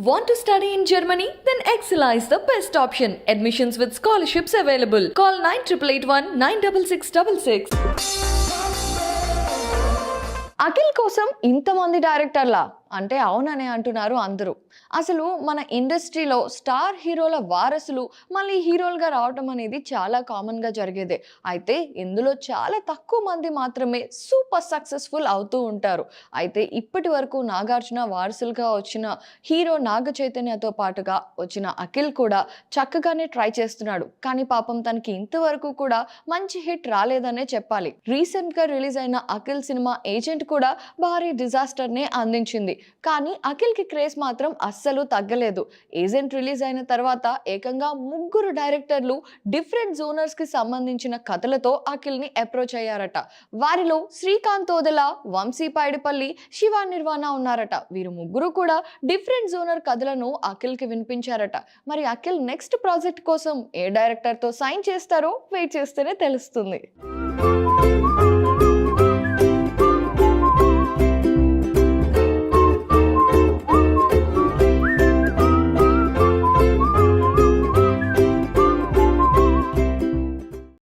Want to study in Germany? Then Excella is the best option. Admissions with scholarships available. Call 9881 96666. Akhil కోసం ఇంతమంది డైరెక్టర్లా అంటే అవుననే అంటున్నారు అందరూ. అసలు మన ఇండస్ట్రీలో స్టార్ హీరోల వారసులు మళ్ళీ హీరోలుగా రావటం అనేది చాలా కామన్గా జరిగేదే. అయితే ఇందులో చాలా తక్కువ మంది మాత్రమే సూపర్ సక్సెస్ఫుల్ అవుతూ ఉంటారు. అయితే ఇప్పటి వరకు నాగార్జున వారసులుగా వచ్చిన హీరో నాగ చైతన్యతో పాటుగా వచ్చిన అఖిల్ కూడా చక్కగానే ట్రై చేస్తున్నాడు. కానీ పాపం తనకి ఇంతవరకు కూడా మంచి హిట్ రాలేదనే చెప్పాలి. రీసెంట్గా రిలీజ్ అయిన అఖిల్ సినిమా ఏజెంట్ కూడా భారీ డిజాస్టర్ నే అందించింది. కానీ అఖిల్ కి క్రేజ్ మాత్రం అస్సలు తగ్గలేదు. ఏజెంట్ రిలీజ్ అయిన తర్వాత ఏకంగా 3 డైరెక్టర్లు డిఫరెంట్ జోనర్స్ కి సంబంధించిన కథలతో అఖిల్ ని అప్రోచ్ అయ్యారట. వారిలో శ్రీకాంత్ ఓదెల, వంశీ పైడిపల్లి, శివ నిర్వాణ ఉన్నారట. వీరు 3 కూడా డిఫరెంట్ జోనర్ కథలను అఖిల్ కి వినిపించారట. మరి అఖిల్ నెక్స్ట్ ప్రాజెక్ట్ కోసం ఏ డైరెక్టర్ తో సైన్ చేస్తారో వెయిట్ చేస్తేనే తెలుస్తుంది.